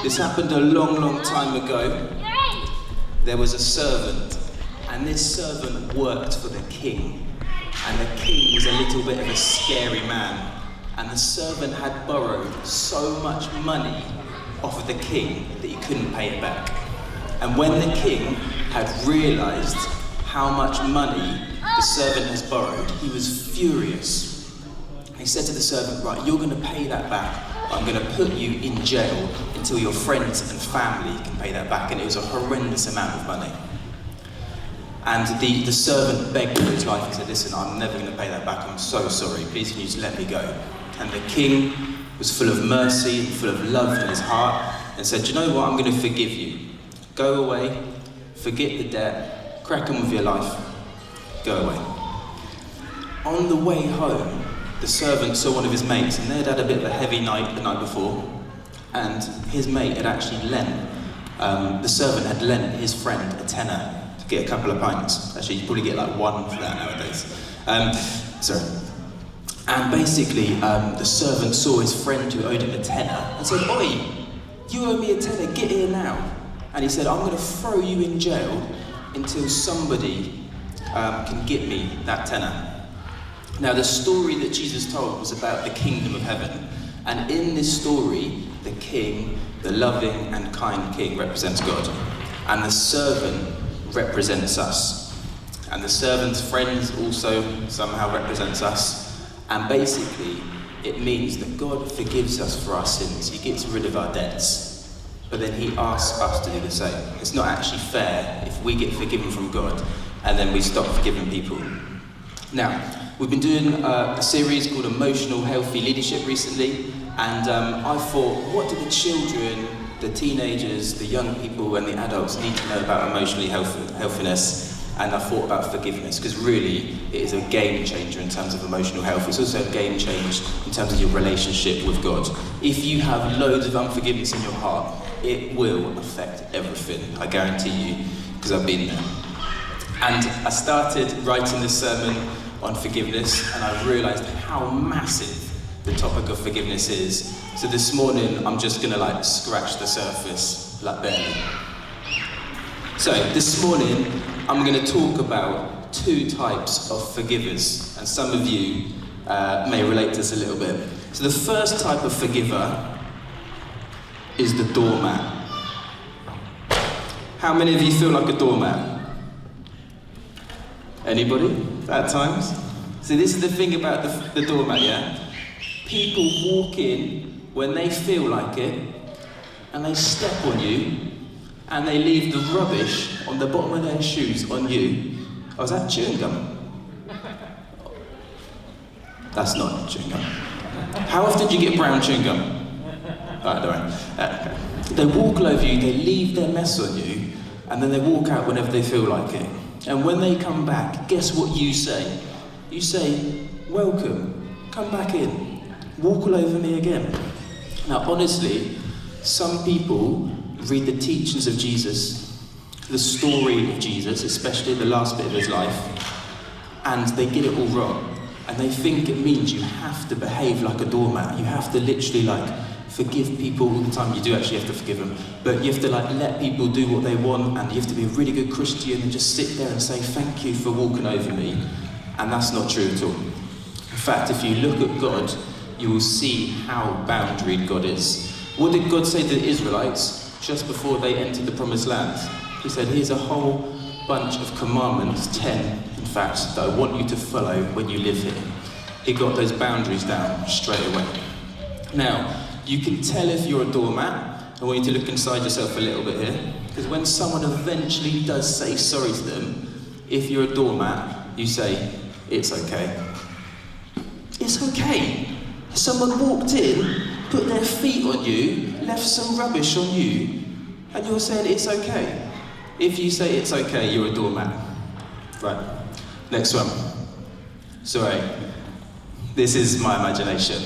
This happened a long, long time ago. There was a servant, and this servant worked for the king. And the king was a little bit of a scary man. And the servant had borrowed so much money off of the king that he couldn't pay it back. And when the king had realised how much money the servant has borrowed, he was furious. He said to the servant, right, you're going to pay that back. I'm going to put you in jail until your friends and family can pay that back. And it was a horrendous amount of money. And the servant begged for his life. He said, listen, I'm never going to pay that back. I'm so sorry. Please, can you just let me go? And the king was full of mercy and full of love in his heart and said, you know what? I'm going to forgive you. Go away, forget the debt, crack on with your life, go away. On the way home, the servant saw one of his mates, and they'd had a bit of a heavy night the night before, and his mate had actually the servant had lent his friend a tenner to get a couple of pints. Actually, you probably get like one for that nowadays. And basically, the servant saw his friend who owed him a tenner and said, oi, you owe me a tenner, get here now. And he said, I'm going to throw you in jail until somebody can get me that tenner. Now, the story that Jesus told was about the kingdom of heaven. And in this story, the king, the loving and kind king, represents God. And the servant represents us. And the servant's friends also somehow represents us. And basically, it means that God forgives us for our sins. He gets rid of our debts. But then he asks us to do the same. It's not actually fair if we get forgiven from God and then we stop forgiving people. Now, we've been doing a series called Emotional Healthy Leadership recently, and I thought, what do the children, the teenagers, the young people and the adults need to know about emotional healthiness? And I thought about forgiveness, because really it is a game changer in terms of emotional health. It's also a game changer in terms of your relationship with God. If you have loads of unforgiveness in your heart, it will affect everything, I guarantee you, because I've been there. And I started writing this sermon on forgiveness, and I realised how massive the topic of forgiveness is. So this morning, I'm just going to scratch the surface, barely. So this morning, I'm going to talk about two types of forgivers, and some of you may relate to this a little bit. So the first type of forgiver is the doormat. How many of you feel like a doormat? Anybody? At times? So this is the thing about the doormat, yeah? People walk in when they feel like it, and they step on you, and they leave the rubbish on the bottom of their shoes on you. Oh, is that chewing gum? That's not chewing gum. How often do you get brown chewing gum? Alright, don't worry. They walk all over you, they leave their mess on you, and then they walk out whenever they feel like it. And when they come back, guess what you say? You say, welcome, come back in, walk all over me again. Now honestly, some people read the teachings of Jesus, the story of Jesus, especially the last bit of his life, and they get it all wrong. And they think it means you have to behave like a doormat. You have to literally forgive people all the time. You do actually have to forgive them, but you have to let people do what they want, and you have to be a really good Christian and just sit there and say thank you for walking over me. And that's not true at all. In fact, if you look at God, you will see how boundaried God is. What did God say to the Israelites just before they entered the promised land? He said, here's a whole bunch of commandments, 10 in fact, that I want you to follow when you live here. He got those boundaries down straight away. Now, you can tell if you're a doormat. I want you to look inside yourself a little bit here, because when someone eventually does say sorry to them, if you're a doormat, you say, it's okay. It's okay. Someone walked in, put their feet on you, left some rubbish on you, and you're saying it's okay. If you say it's okay, you're a doormat. Right, next one. Sorry, this is my imagination.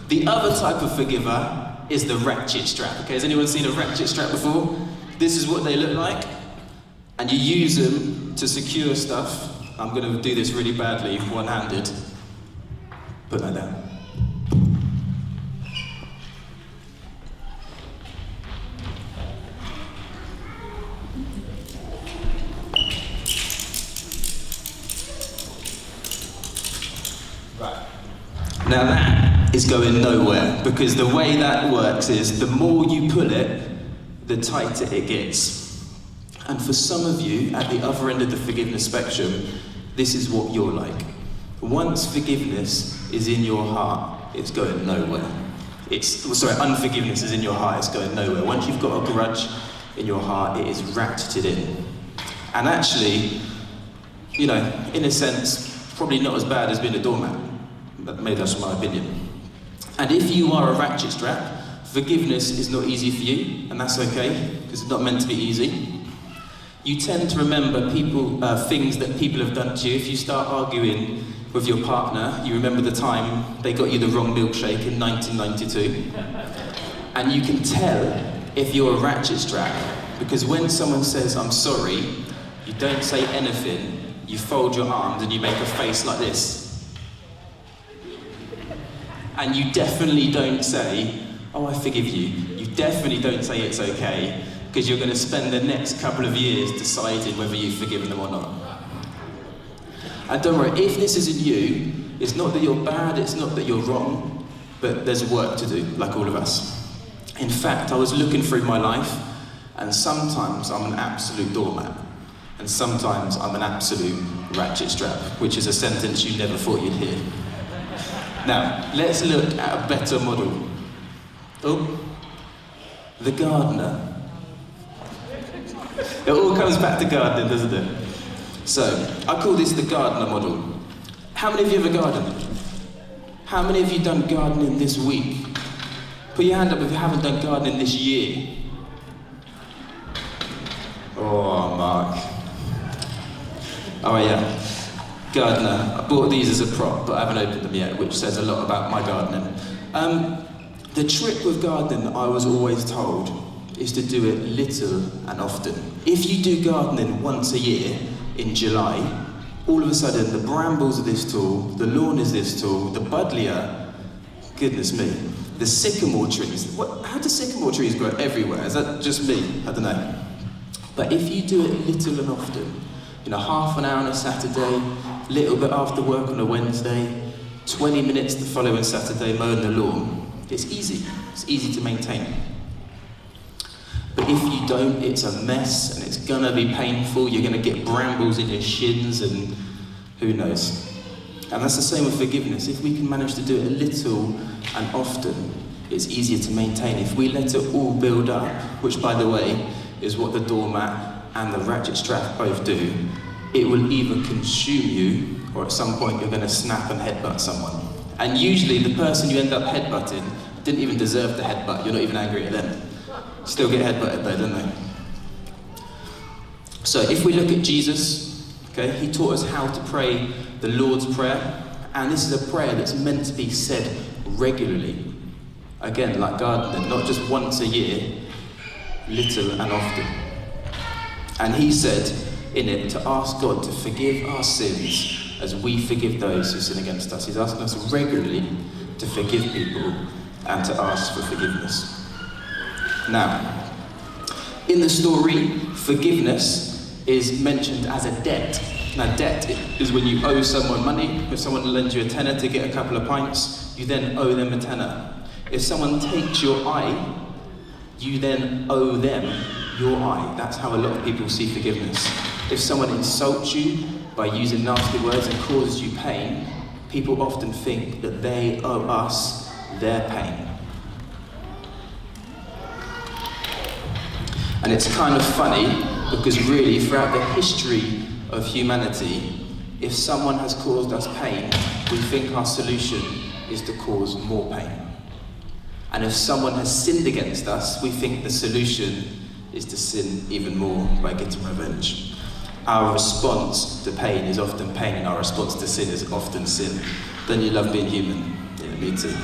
The other type of forgiver is the ratchet strap. Okay, has anyone seen a ratchet strap before? This is what they look like, and you use them to secure stuff. I'm going to do this really badly, one-handed. Put that down. Right. Now that is going nowhere, because the way that works is the more you pull it, the tighter it gets. And for some of you, at the other end of the forgiveness spectrum, this is what you're like. Once forgiveness is in your heart, it's going nowhere. Unforgiveness is in your heart, it's going nowhere. Once you've got a grudge in your heart, it is ratcheted in. And actually, in a sense, probably not as bad as being a doormat. But maybe that's my opinion. And if you are a ratchet strap, forgiveness is not easy for you, and that's okay, because it's not meant to be easy. You tend to remember things that people have done to you. If you start arguing with your partner, you remember the time they got you the wrong milkshake in 1992. And you can tell if you're a ratchet strap, because when someone says, "I'm sorry," you don't say anything, you fold your arms and you make a face like this. And you definitely don't say, "Oh, I forgive you." You definitely don't say it's okay, because you're going to spend the next couple of years deciding whether you've forgiven them or not. And don't worry, if this isn't you, it's not that you're bad, it's not that you're wrong, but there's work to do, like all of us. In fact, I was looking through my life, and sometimes I'm an absolute doormat, and sometimes I'm an absolute ratchet strap, which is a sentence you never thought you'd hear. Now, let's look at a better model. Oh, the gardener. It all comes back to gardening, doesn't it? So, I call this the gardener model. How many of you ever gardened? How many of you done gardening this week? Put your hand up if you haven't done gardening this year. Oh, Mark. Oh yeah. Gardener. I bought these as a prop, but I haven't opened them yet, which says a lot about my gardening. The trick with gardening, I was always told, is to do it little and often. If you do gardening once a year, in July, all of a sudden the brambles are this tall, the lawn is this tall, the buddleia, goodness me, the sycamore trees. How do sycamore trees grow everywhere? Is that just me? I don't know. But if you do it little and often, half an hour on a Saturday, a little bit after work on a Wednesday, 20 minutes the following Saturday mowing the lawn, it's easy. It's easy to maintain. But if you don't, it's a mess, and it's gonna be painful. You're gonna get brambles in your shins, and who knows. And that's the same with forgiveness. If we can manage to do it a little and often, it's easier to maintain. If we let it all build up, which, by the way, is what the doormat and the ratchet strap both do, it will either consume you, or at some point you're gonna snap and headbutt someone. And usually the person you end up headbutting didn't even deserve the headbutt. You're not even angry at them. Still get headbutted though, don't they? So if we look at Jesus, okay, he taught us how to pray the Lord's Prayer, and this is a prayer that's meant to be said regularly. Again, like gardening, not just once a year, little and often. And he said in it to ask God to forgive our sins as we forgive those who sin against us. He's asking us regularly to forgive people and to ask for forgiveness. Now, in the story, forgiveness is mentioned as a debt. Now, debt is when you owe someone money. If someone lends you a tenner to get a couple of pints, you then owe them a tenner. If someone takes your eye, you then owe them your eye. That's how a lot of people see forgiveness. If someone insults you by using nasty words and causes you pain, people often think that they owe us their pain. And it's kind of funny, because really, throughout the history of humanity, if someone has caused us pain, we think our solution is to cause more pain. And if someone has sinned against us, we think the solution is to sin even more by getting revenge. Our response to pain is often pain, and our response to sin is often sin. Don't you love being human? Yeah, me too.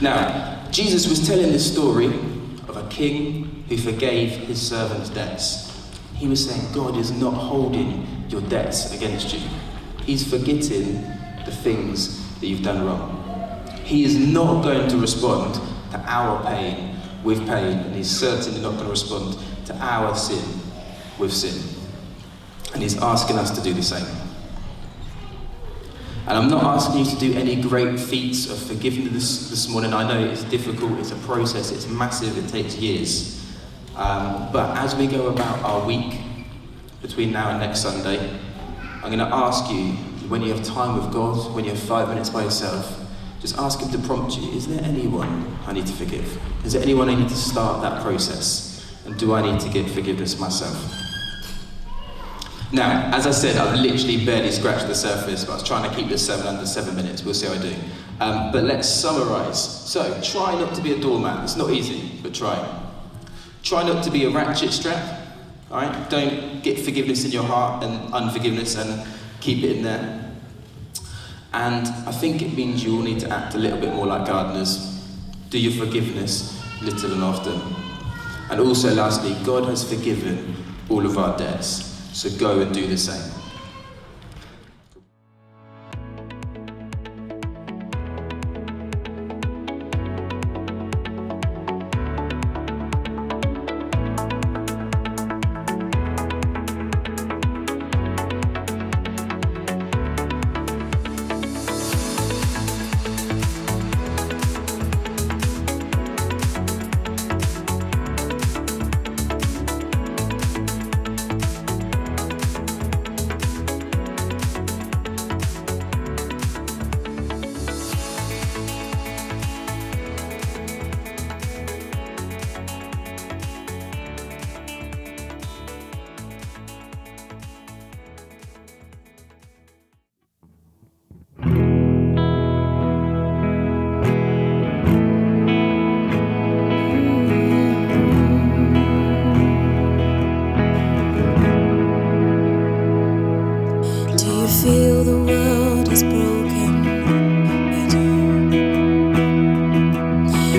Now, Jesus was telling this story of a king who forgave his servant's debts. He was saying God is not holding your debts against you. He's forgetting the things that you've done wrong. He is not going to respond to our pain with pain, and he's certainly not going to respond to our sin with sin. And he's asking us to do the same. And I'm not asking you to do any great feats of forgiveness this morning. I know it's difficult, it's a process, it's massive, it takes years. But as we go about our week, between now and next Sunday, I'm going to ask you, when you have time with God, when you have 5 minutes by yourself, just ask him to prompt you, is there anyone I need to forgive? Is there anyone I need to start that process? And do I need to give forgiveness myself? Now, as I said, I've literally barely scratched the surface, but I was trying to keep this sermon under 7 minutes. We'll see how I do. But let's summarise. So, try not to be a doormat. It's not easy, but try. Try not to be a ratchet strap. All right? Don't get forgiveness in your heart and unforgiveness and keep it in there. And I think it means you all need to act a little bit more like gardeners. Do your forgiveness little and often. And also, lastly, God has forgiven all of our debts. So go and do the same. Feel the world is broken. We do.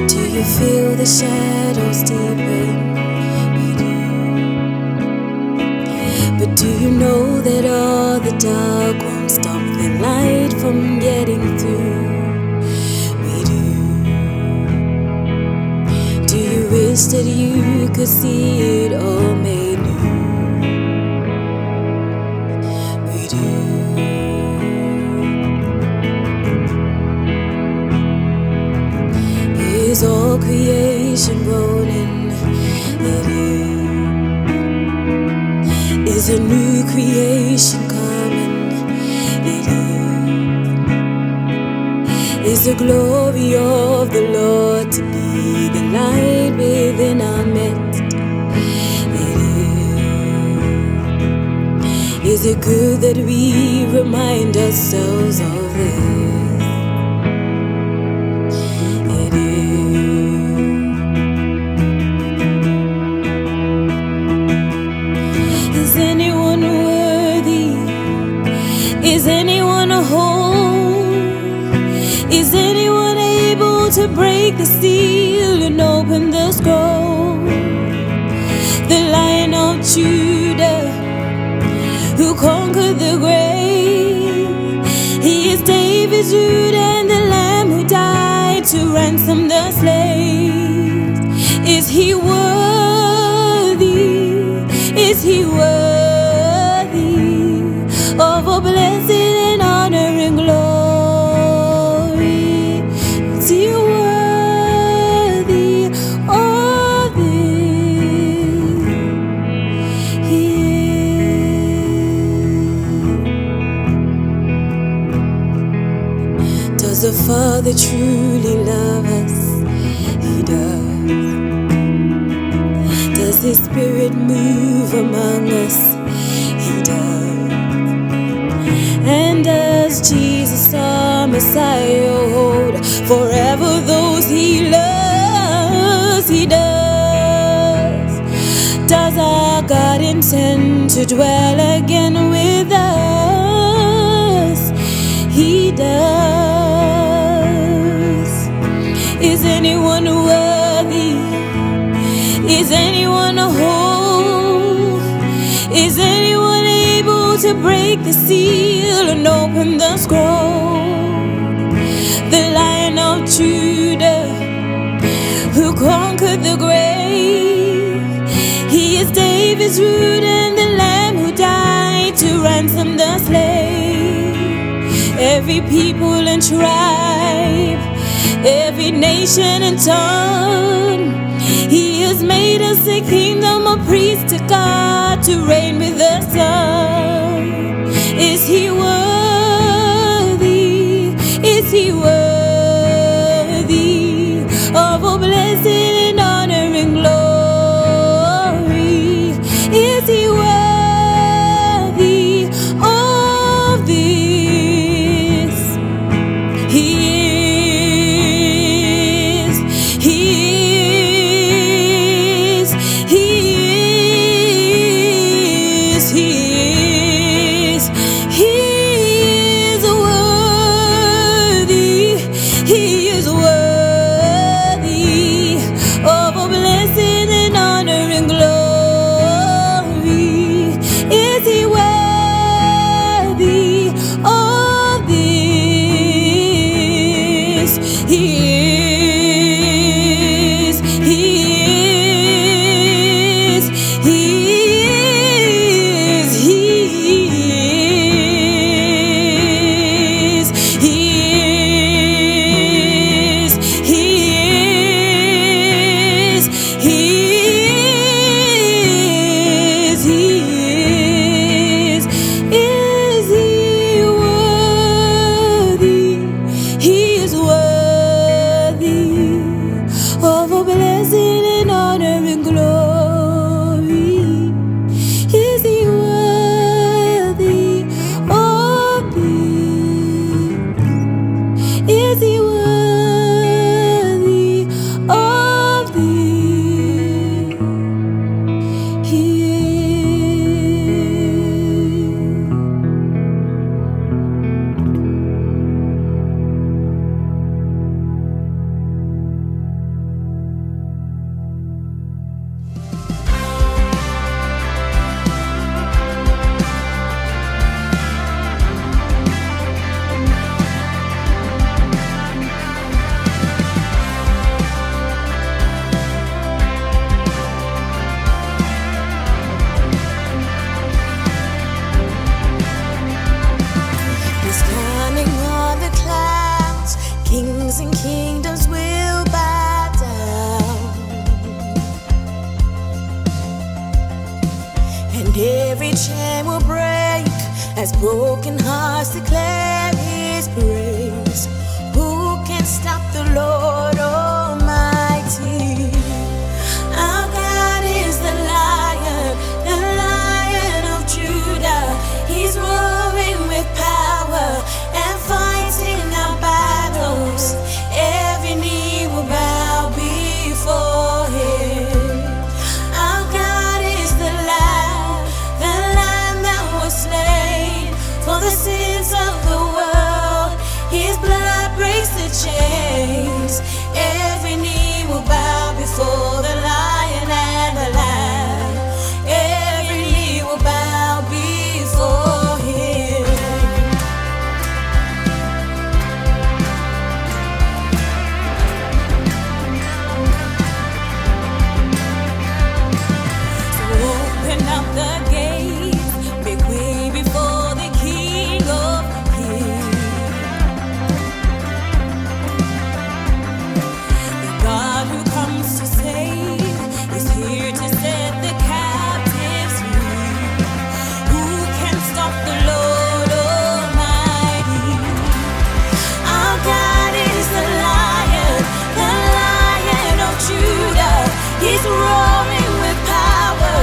Do you feel the shadows deepen? We do. But do you know that all the dark won't stop the light from getting through? We do. Do you wish that you could see it all made new? We do. Is all creation groaning? It is a new creation coming. It is the glory of the Lord to be the light within our midst. It is it good that we remind ourselves of this? Is anyone worthy? Is anyone whole? Is anyone able to break the seal and open the scroll? The Lion of Judah, who conquered the grave. He is David's root and the Lamb who died to ransom the slaves. Is he worthy? Is he worthy of all blessing and honor and glory? Is he worthy of this? He is. Does the Father truly love us? He does. Does His Spirit move among us? He does. And does Jesus, our Messiah, hold forever those He loves? He does. Does our God intend to dwell again with us? He does. Is anyone worthy? Is anyone whole? Is anyone able to break the seal and open the scroll? The Lion of Judah, who conquered the grave. He is David's root and the Lamb who died to ransom the slave. every people and tribe, every nation and tongue. He has made us a kingdom of priests to God, to reign with the Son. Is He worthy? Is He worthy of all blessing and honor and glory? Is He worthy of this? He is, He is, He is, He is, He is worthy, He is worthy of all blessing and honor and glory. Is He worthy of this? He is, He is, He is, He is, He is, He is, He is, He is. Is He worthy? He is worthy of all blessing and honor and glory. Is He worthy of thee? Is He worthy of thee? He is. He's coming on the clouds. Kings and kingdoms will bow down, and every chain will break as broken hearts declare His praise. Who can stop the Lord Almighty? Our God is the Lion of Judah. He's roaring with power and fighting our battles. Every knee will bow before Him. Our God is the Lamb that was slain for the sins of the world. His blood breaks the chains. Every knee will bow before the Lion and the Lamb. Every knee will bow before Him. So open up the gates, make way before the King of Kings. The God who comes to save is here to set the captives free. Who can stop the Lord Almighty? Our God is the Lion of Judah. He's roaring with power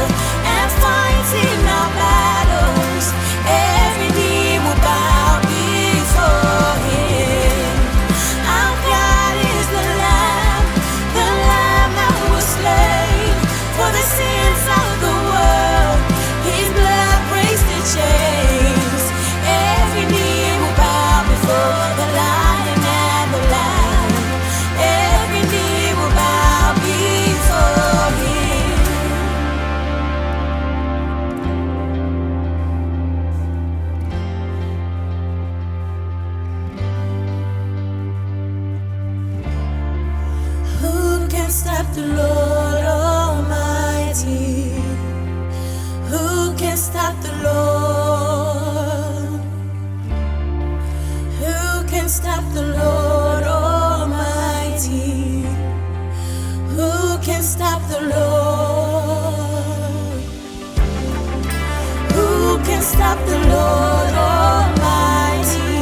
and fighting our battles. Every knee will bow before Him. Our God is the Lamb that was slain for the sins of the world. His blood breaks the chains. Every knee will bow before the Lion and the Lamb. Every knee will bow before Him. Who can stop the Lord Almighty? Who can stop the Lord? Who stop the Lord Almighty? Who can stop the Lord? Who can stop the Lord Almighty?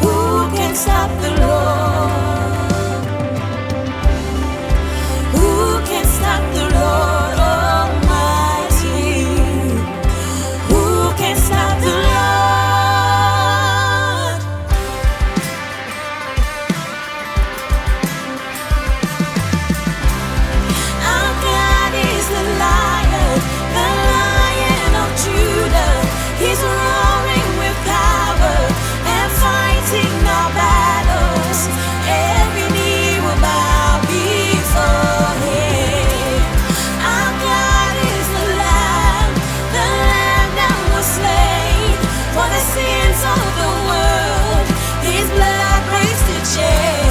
Who can stop the Lord? Who can stop the Lord Almighty? Who can stop the Lord? Our God is the Lion of Judah. He's roaring with power and fighting our battles. Every knee will bow before Him. Our God is the Lamb that was slain for the sins of the world. His blood breaks the chains.